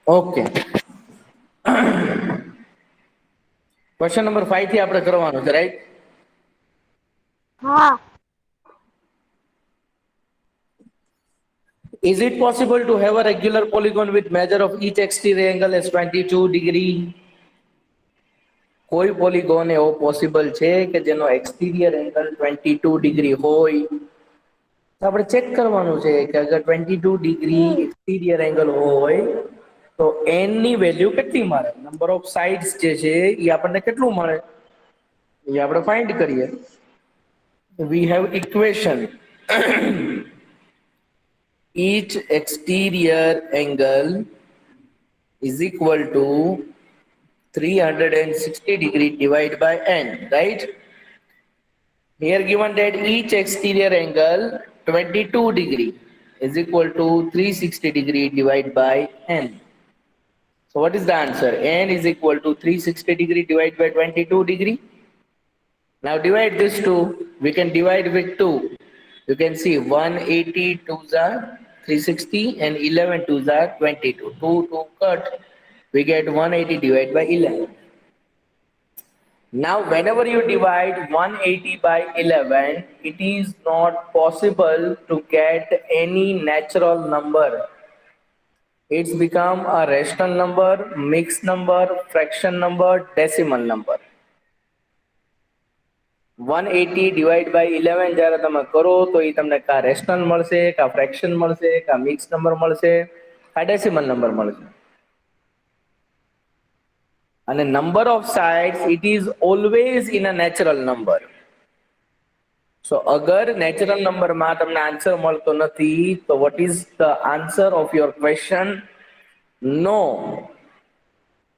Okay. Question number 5 થી આપણે કરવાનું છે, રાઈટ? હા. Is it possible to have a regular polygon with measure of each exterior angle as 22 degree? કોઈ polygon એવો પોસિબલ છે કે જેનો એક્સટીરિયર એંગલ 22 ડિગ્રી હોય? તો આપણે ચેક કરવાનું છે કે અગર 22 ડિગ્રી એક્સટીરિયર એંગલ હોય તો n ની વેલ્યુ કેટલી મળે? નંબર ઓફ સાઇડ્સ જે છે એ આપણને કેટલું મળે એ આપણે ફાઇન્ડ કરીએ. We have equation each exterior angle is equal to 360 degree divided by n, right? Here given that each exterior angle 22 degree is equal to 360 degree divided by n. So what is the answer? N is equal to 360 degree divided by 22 degree. Now divide this two. We can divide with 2. You can see 180 2s are 360 and 11 2s are 22. 2 cut. We get 180 divided by 11. Now whenever you divide 180 by 11, it is not possible to get any natural number. It's become a rational number, mixed number, fraction number, decimal number. 180 divide by 11 જ્યારે તમે કરો તો એ તમને કા rational મળશે, કા fraction મળશે, કા મિક્સ નંબર મળશે, કા ડેસિમલ નંબર મળશે. અને number of sides it is always in a natural number. So અગર નેચરલ નંબરમાં તમને આન્સર મળતો નથી તો what is the answer of your question? No.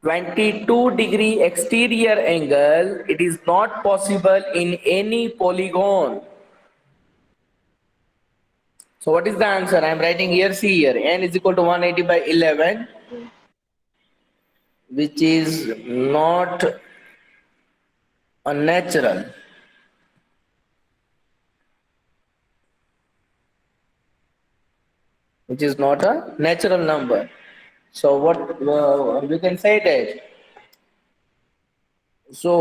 22 degree exterior angle, it is not possible in any polygon. So what is the answer? I am writing here, see here, n is equal to 180 by 11, which is not a natural. Which is not a natural number. So what we can say that? So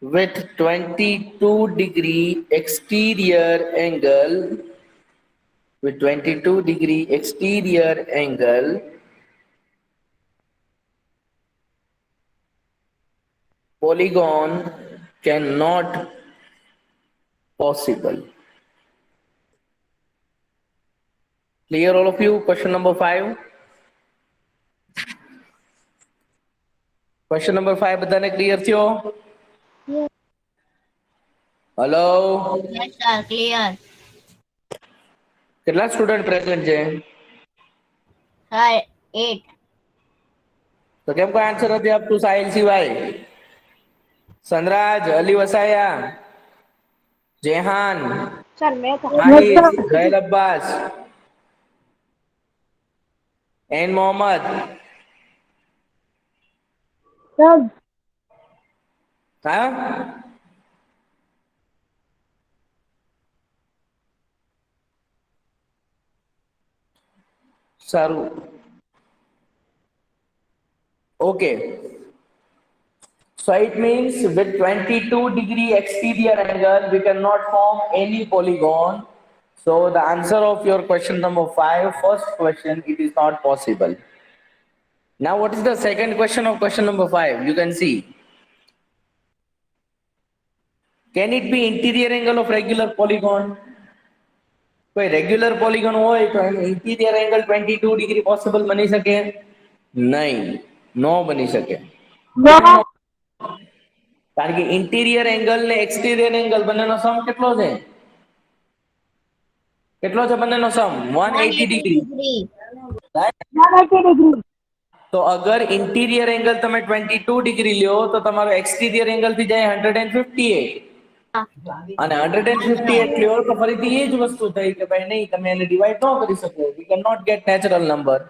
with 22 degree exterior angle, with 22 degree exterior angle, polygon cannot possible. Clear all of you? Question number 5. Question number 5 બધાને clear થયો? Hello. Yes, sir. Clear. કેટલા student present છે? Sir, 8. તો કેમ કોઈ answer નથી આપતું સાહિલ સિવાય? સનરાજ, અલી વસાયા, જેહાન, Sir, मैं था. માહિર, ગહેલ અબ્બાસ એન મોહમ્મદ. Sir. હા, સારું. Okay. So it means with 22 degree exterior angle, we cannot form any polygon. So the answer of your question number 5, first question, it is not possible. Now what is the second question of question number 5? You can see. Can it be interior angle of regular polygon? કોઈ regular polygon હોય તો એનું interior angle 22 degree possible બની શકે? નહીં, નો બની શકે. કેમ No. નો? કારણ કે ઇન્ટિરિયર એંગલ ને એક્સટિરિયર એંગલ બંનેનો સમ કેટલો છે? કેટલો છે બંનેનો સમ? 180 180 ડિગ્રી. degree. રાઈટ? 180 degree. તો અગર ઇન્ટિરિયર એંગલ તમે 22 ડિગ્રી લ્યો તો તમારો એક્સટિરિયર એંગલ થી જાય 158. અને 158 લ્યો તો ફરીથી એ જ વસ્તુ થઈ કે ભાઈ નહીં, તમે એને ડિવાઈડ ન કરી શકો. We can not get natural number.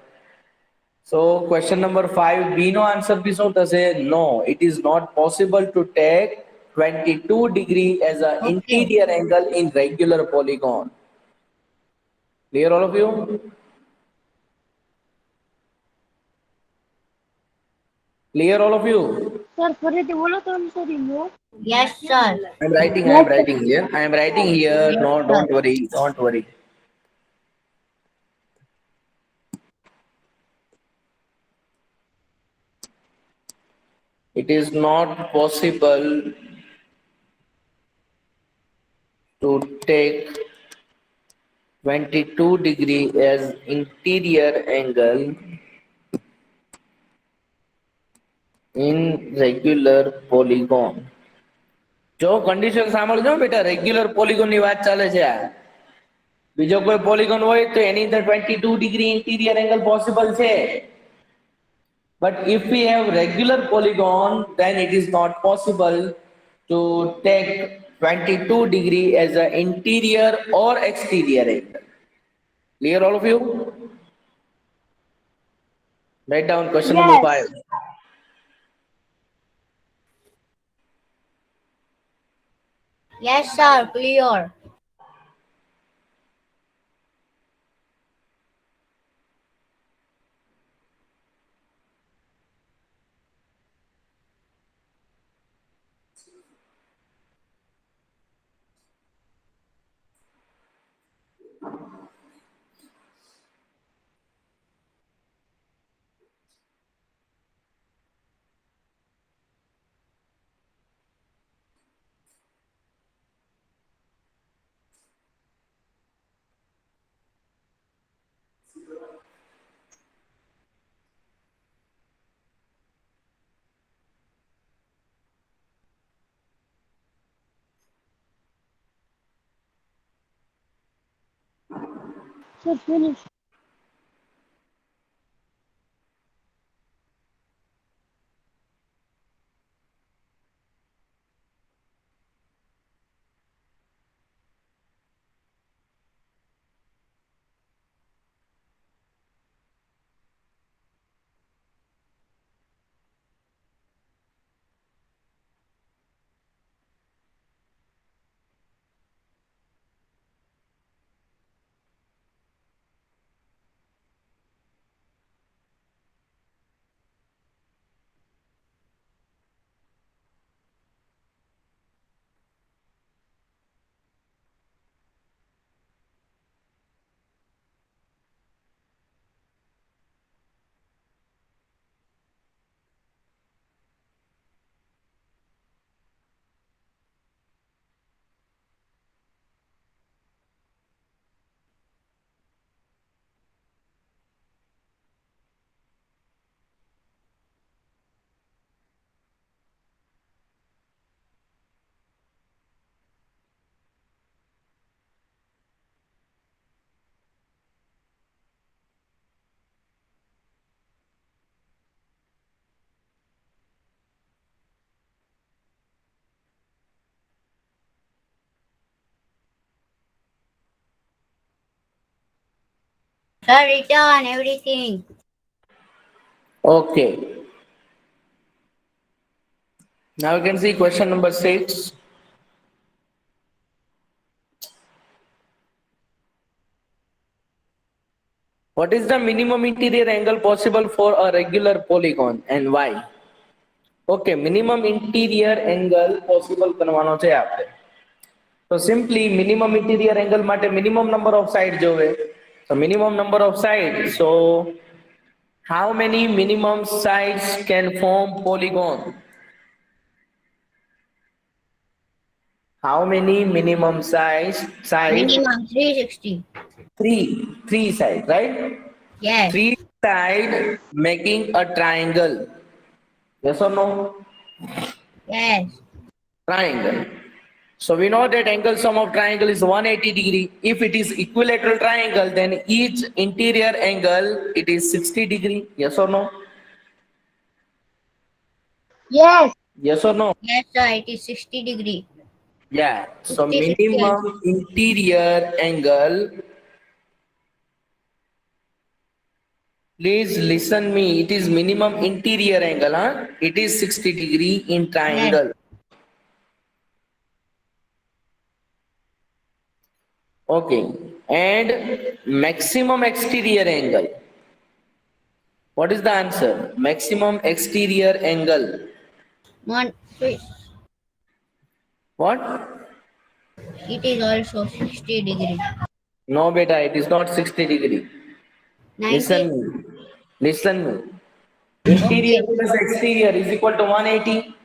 So question number 5 B no answer bhi શું થશે? No, it is not possible to take 22 degree as an Okay. interior angle in regular polygon. Clear all of you? Clear all of you? Sir Faridi बोलो तो हमसे remove Yes, sir. I am writing here. I am writing here. Yes, No, sir. don't worry. Don't worry. It is not possible to take 22 degree as interior angle in regular polygon. જો condition સાંભળજો બેટા, regular polygon ની વાત ચાલે છે આ. બીજો કોઈ પોલિગોન હોય તો એની અંદર 22 degree interior angle possible છે. But if we have regular polygon, then it is not possible to take 22 degree as an interior or exterior angle. Clear all of you? Write down question number 5. Yes, sir. Clear. Sir finish Sir, return everything. Okay. Now you can see question number 6. What is the minimum interior angle possible for a regular polygon and why? Okay, minimum interior angle possible કરવાનો છે આપણે. So simply minimum interior angle માટે minimum number of side જોવે. So minimum number of side. So how many minimum sides can form polygon? How many minimum sides? Minimum 360. Three side, right? Yes. Three side making a triangle. Yes or no? Yes. Triangle. So we know that angle sum of triangle is 180 degree. If it is equilateral triangle, then each interior angle it is 60 degree. Yes or no? Yes Yes or no? Yes, sir. It is 60 degree. Yeah. So 60, 60 minimum interior angle. Please listen me. It is minimum interior angle. Huh? It is 60 degree in triangle. Okay. And maximum exterior angle. What is the answer? Maximum exterior angle. One, What? it is also 60 degree. No, beta, it is not 60 degree. 90. Listen, listen. Interior Okay. plus exterior is equal to 180.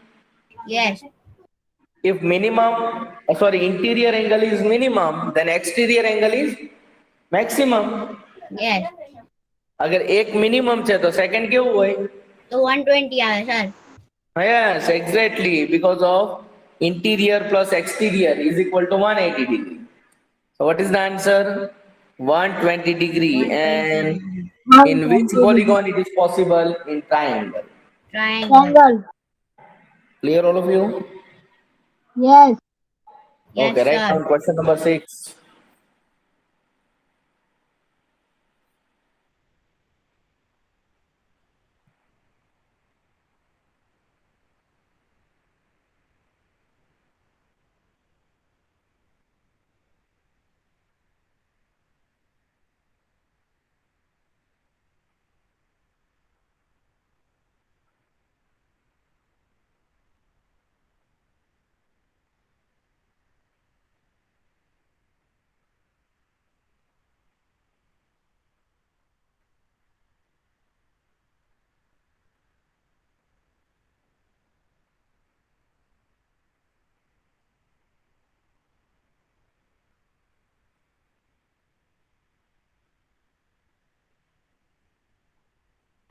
Yes. If minimum, sorry, interior angle is minimum, then exterior angle is maximum. Yes. अगर एक minimum છે તો second કેવું હોય? તો 120 આવે sir. Yes, exactly, because of interior plus exterior is equal to 180 degree. So what is the answer? 120 degree. 120 And degree. in which polygon it is possible? In triangle. Triangle. Triangle. Clear all of you? Yes. Yes, Okay, right sir. now question number 6.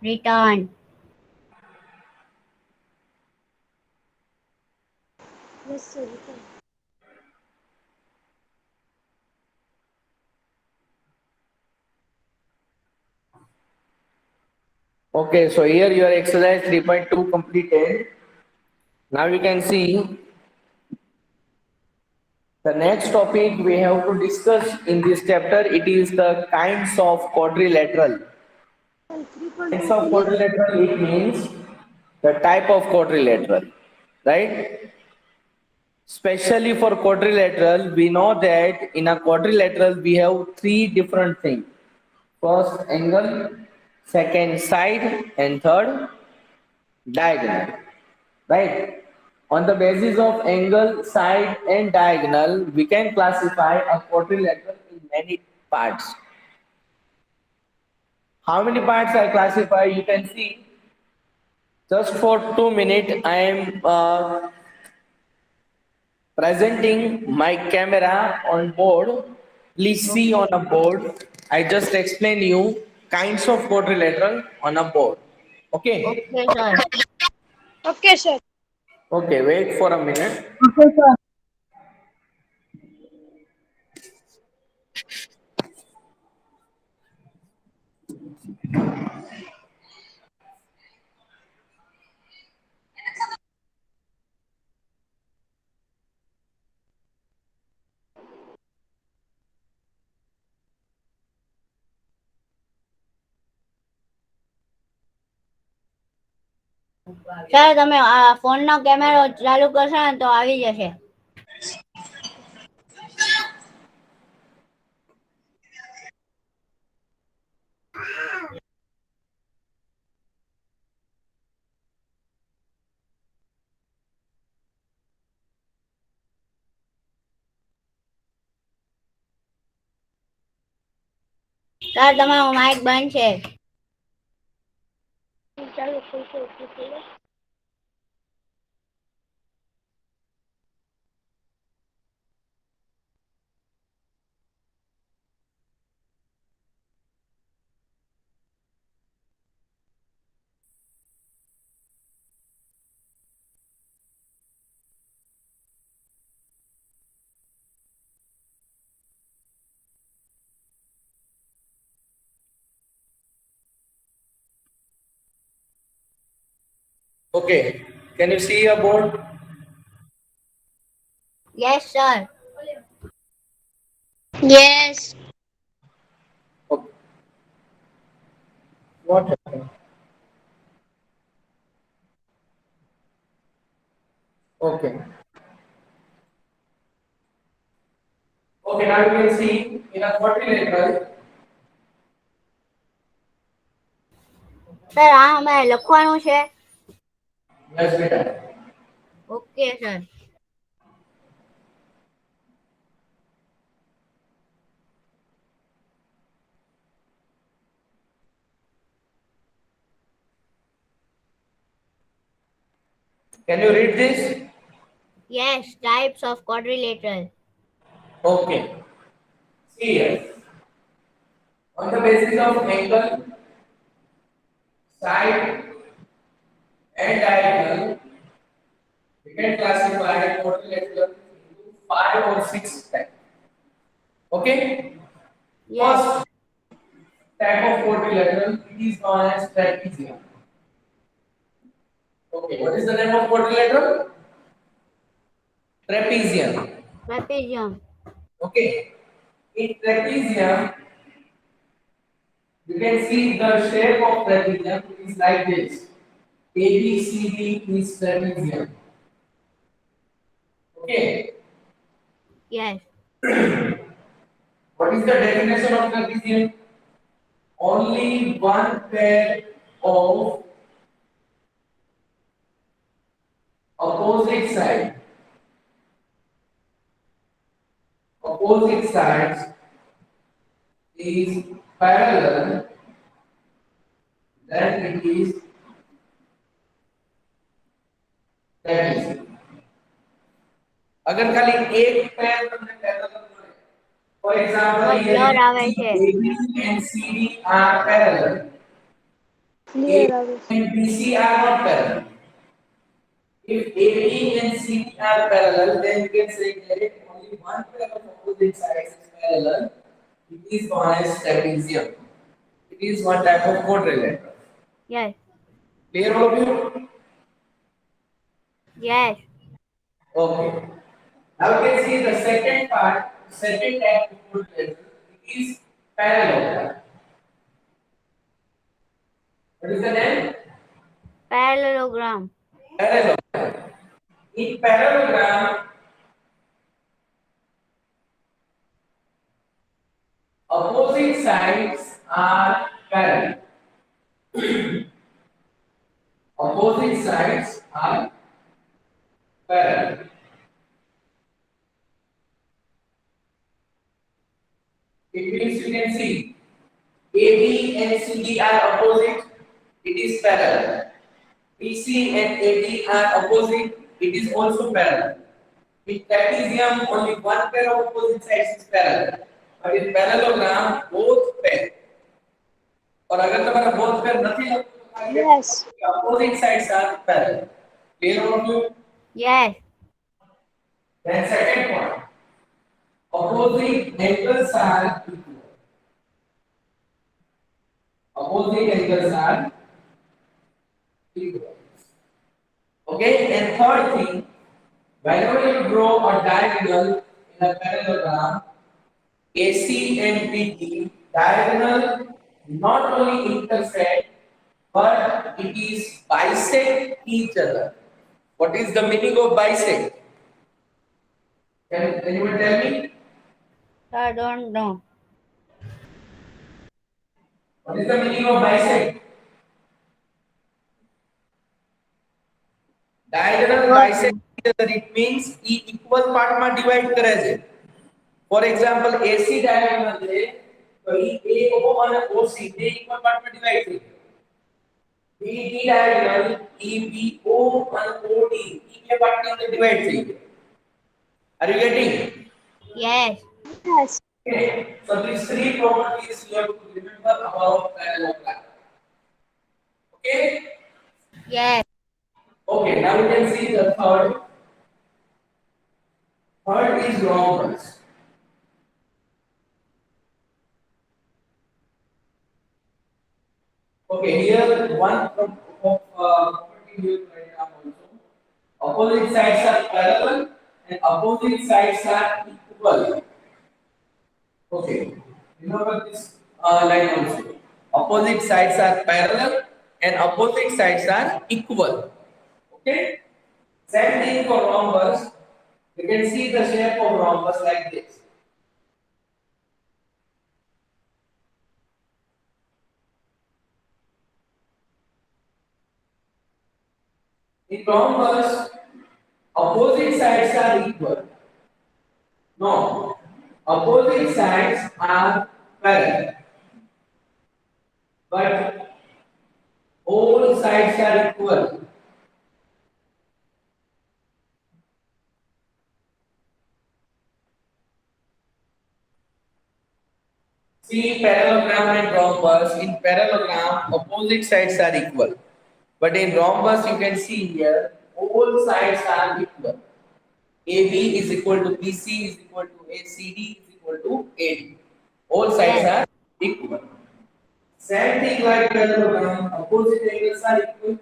Return. Yes, sir. Return. Okay, so here your exercise 3.2 completed. Now you can see the next topic we have to discuss in this chapter. It is the kinds of quadrilateral. Sir, Kinds 3.2 of finish. quadrilateral, it means the type of quadrilateral, right? Especially for quadrilateral, we know that in a quadrilateral we have three different things. First angle, second side, and third diagonal, right? On the basis of angle, side, and diagonal, we can classify a quadrilateral in many parts. How many parts I classify? You can see. Just for 2 minutes, I am presenting my camera on board. Please see on Okay. a board. I just explain you kinds of quadrilateral on a board. Okay. Okay, sir. Okay, sir. Okay. Wait for a minute. Okay, sir. Sir તમે ફોનનો કેમેરો ચાલુ કરશો ને તો આવી જશે. Sir તમારું માઇક બંધ છે. ચાલો ખોલશો એટલે ખોલો. Okay. Can you see a board? Yes sir. Yes. Okay. What happened? Okay. Okay, now you can see in a quadrilateral, sir આ અમારે લખવાનું છે. Yes, beta. Okay sir. Can you read this? Yes, types of quadrilateral. Okay. See here. On the basis of angle, side, and diagonal, we can classify a quadrilateral into 5 or 6 types. Okay? Yes. First type of quadrilateral it is known as trapezium. Okay, what is the name of quadrilateral? Trapezium. Trapezium. Okay, in trapezium, you can see the shape of trapezium is like this. ABCD is trapezium. Okay, yes. what is the definition of trapezium? Only one pair of opposite sides is parallel, then it is trapezium. अगर खाली एक पैर તમને parallel મળે, for example blur આવે છે. AB and CD are parallel, clear આવે છે. and BC are not parallel. If AB and CD are parallel, then you can say that only one pair of opposite sides is parallel. It is known as trapezium. It is one type of quadrilateral. Yes. Clear all of you? Yes. Okay. Now you can see the second part, second type of quadrilateral. It is parallelogram. What is the name? Parallelogram. Parallelogram. In parallelogram, opposite sides are parallel. Opposite sides are parallel. It means you can see AB and CD are opposite, it is parallel. BC and AD are opposite, it is also parallel. In trapezium, only one pair of opposite sides is parallel. But in parallelogram, both pair. और अगर तुम्हारा both pair नहीं है, yes. opposite sides are parallel. Clear all of you? Yes. Then second point, opposite angles are equal. Opposite angles are equal. Okay, and third thing, whenever you draw a diagonal in a parallelogram, AC and BD, diagonal not only intersect, but it is bisect each other. What is the meaning of bisect? Can anyone tell me? I don't know. What is the meaning of bisect? Diagonal bisect each other. It means e equal part માં divide કરે છે. For example, AC diagonal છે તો એ AO અને OC બે equal part માં divide થઈ ગયો. BD diagonal EBO and OD એ બે part ની અંદર divide થઈ ગયો. Are you getting? Yes. Yes. Okay. So these three properties you have to remember about parallelogram. Okay. Yes. Okay. Now we can see the third. Third is rhombus. Okay. Here one property we will write down also. Opposite sides are parallel and opposite sides are equal. Okay. Remember this line also. Opposite sides are parallel and opposite sides are equal. Okay. Same thing for rhombus. You can see the shape of rhombus like this. In rhombus, opposite sides are equal. No, opposite sides are parallel, but all sides are equal. See parallelogram and rhombus. In parallelogram, opposite sides are equal. But in rhombus, you can see here, all sides are equal. AB is equal to BC is equal to ACD is equal to AD. All sides Yes. are equal. Same thing like parallelogram, opposite angles are equal.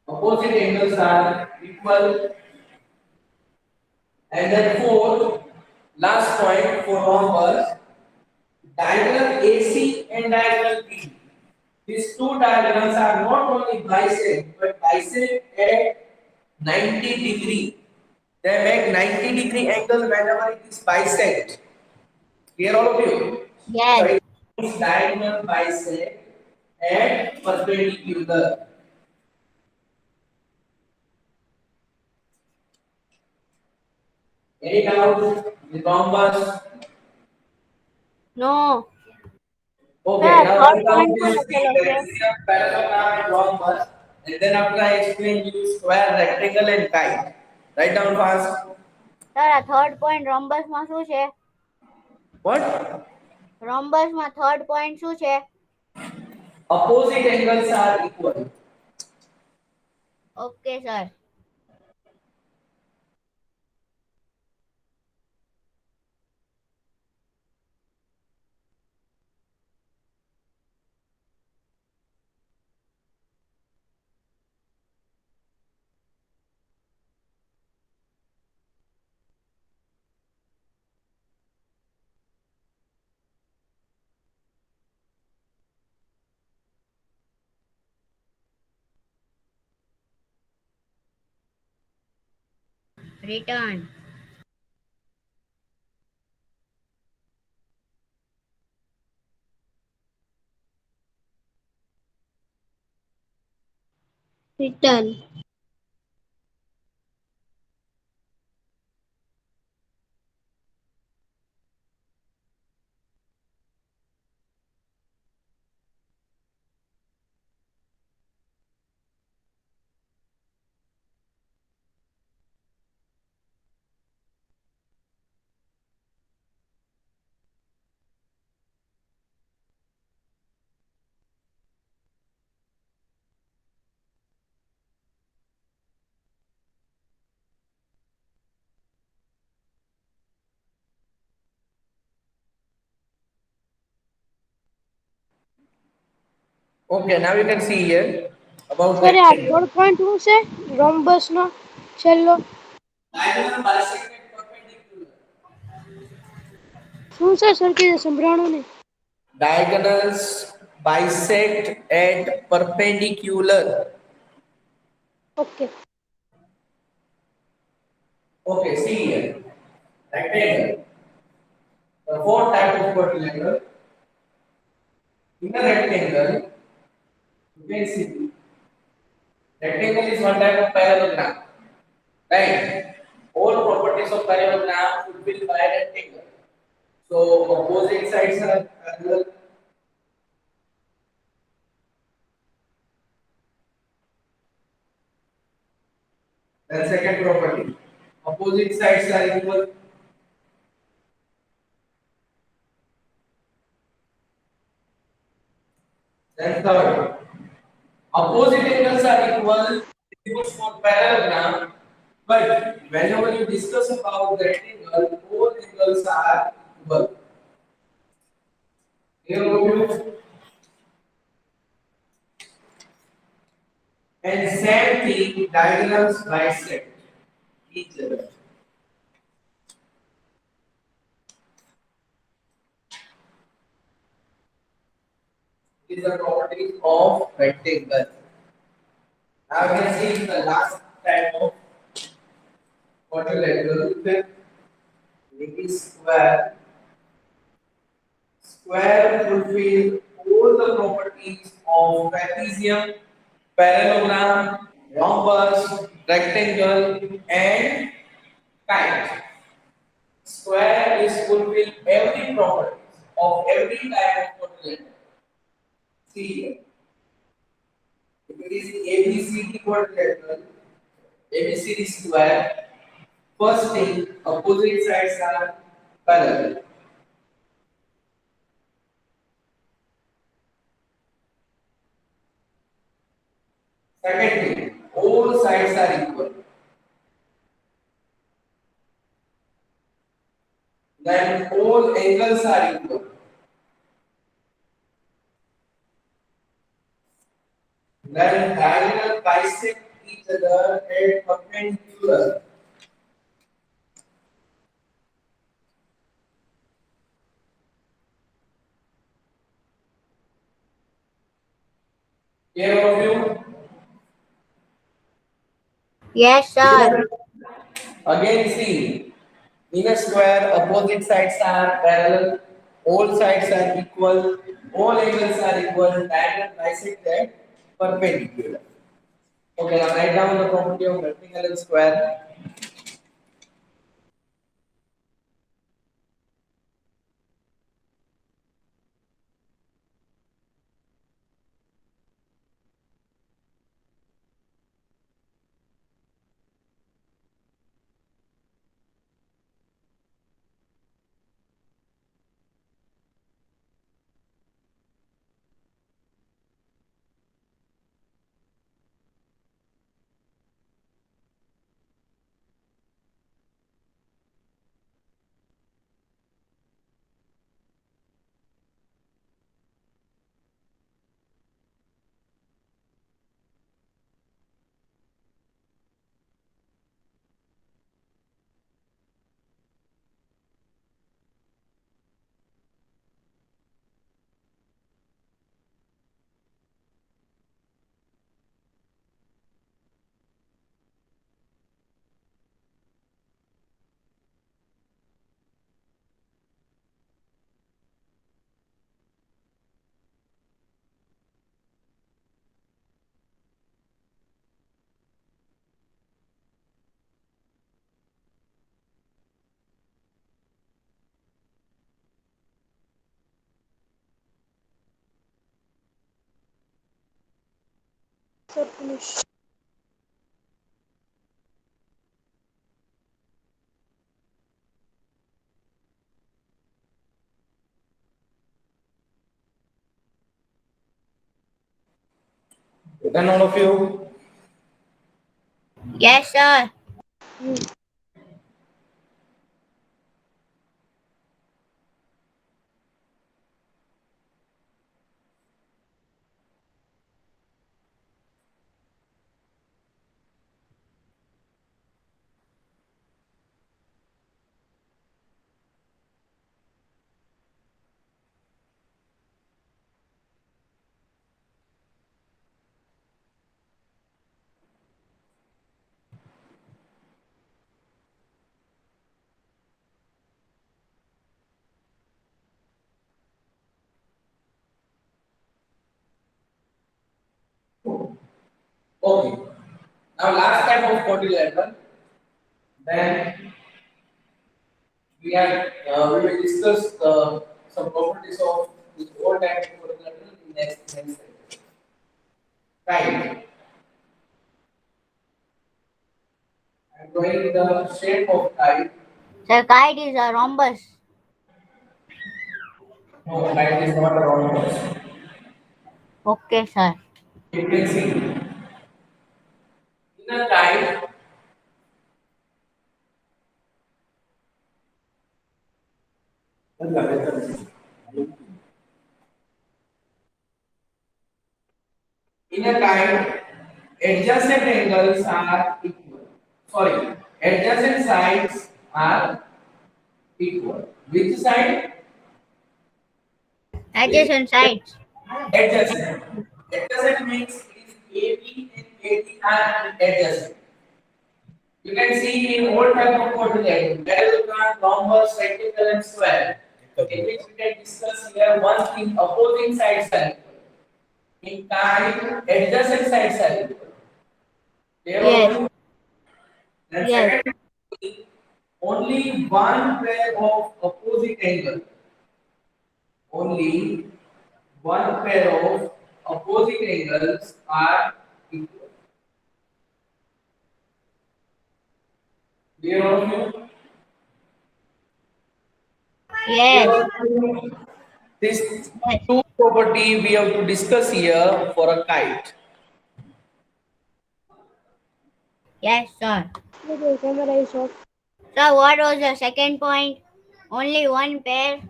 Opposite angles are equal. And then fourth, last point for rhombus, diagonal AC and diagonal B. These two diagonals are not only bisect but bisect at 90 degree. They make 90-degree angle whenever it is bisect. Clear all of you? So Yes. it is diagonal bisect and perpendicular. Any doubt with rhombus? No. Okay, Sir, now third write down point these પણ three લખેલો છે. criteria parallelogram and rhombus. And then after I explain you square, rectangle and kite. Write down fast. Sir આ third point રોમ્બસમાં શું છે? What? રોમ્બસમાં third point શું છે? Opposite angles are equal. Okay sir. Return. Return. Okay, now you can see here about sir આ rectangle. Third point શું છે rhombus નો છેલ્લો Diagonal bisect and perpendicular. શું છે સરખી સંભળાણું નહીં. Diagonals bisect at perpendicular. Okay. Okay, see here. Rectangle. The four type of quadrilateral. In a rectangle, you can see rectangle is one type of parallelogram. Right? All properties of parallelogram fulfilled by rectangle. So opposite sides are parallel. Then second property. Opposite sides are equal. Then third. Opposite angles are equal. Used for parallelogram. But whenever you discuss about the rectangle, all angles are equal. Clear overview? And same thing, diagonals bisect each other. These are properties of rectangle. Now we can see the last type of quadrilateral, it is square. Square fulfill all the properties of trapezium, parallelogram, rhombus, rectangle, and kite. Square is fulfill every property of every type of quadrilateral. See, if it is ABCD quadrilateral, ABCD square, first thing, opposite sides are parallel. Second thing, all sides are equal. Then all angles are equal. Then diagonal bisect each other at perpendicular. Clear of you? Yes, sir. Again, see, in a square, opposite sides are parallel, all sides are equal, all angles are equal, diagonal bisect at perpendicular. Okay, now write down the property of rectangle and square. Sir, finish. Then all of you. Yes, sir. Okay. Now last type of quadrilateral. Then we will discuss some properties of this whole type of quadrilateral in next section. Right. I'm drawing the shape of kite. Sir, kite is a rhombus. No, kite is not a round box. Okay, sir. You can see in a kite. In a kite, adjacent angles are equal. Sorry, adjacent sides are equal. Which side? Which Adjacent sides. adjacent. Adjacent means it is AB and AD are adjacent. You can see in all type of quadrilateral, parallelogram, rhombus, rectangle, and square. In which we can discuss here one thing: opposing sides are equal. In kite, adjacent sides are equal. Clear all of Yes. you? Then Yes. second, only one pair of opposite angle. Only one pair of opposite angles are equal. Clear all of you? Clear Yes. all of you? This Yes. two property we have to discuss here for a kite. Yes, sir. Video camera is off. So what was the second point? Only one pair.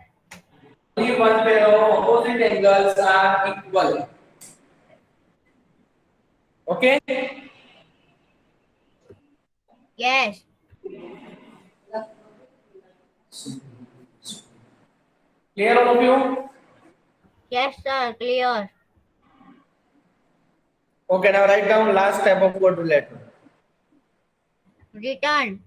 Only one pair of opposite angles are equal. Okay? Yes. Clear all of you? Yes, sir. Clear. Okay, now write down last step of quadrilateral. Return.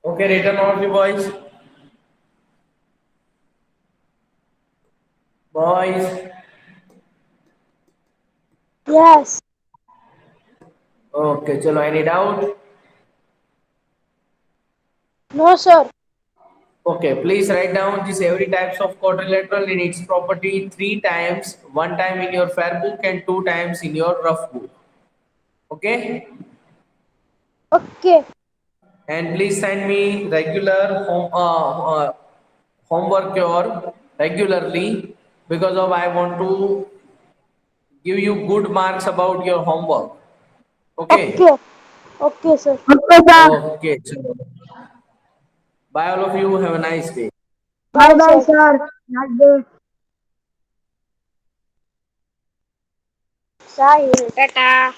Okay, return all of you boys. Boys. Yes. Okay, chalo, any doubt? No, sir. Okay, please write down this every types of quadrilateral in its property three times, one time in your fair book and two times in your rough book. Okay? Okay. And please send me regular homework your regularly because of I want to give you good marks about your homework. Okay? Okay. Okay, sir. Okay, sir. Okay, chalo. Bye all of you. Have a nice day. Bye Bye, bye, sir. sir. Nice day. Sahil. Tata.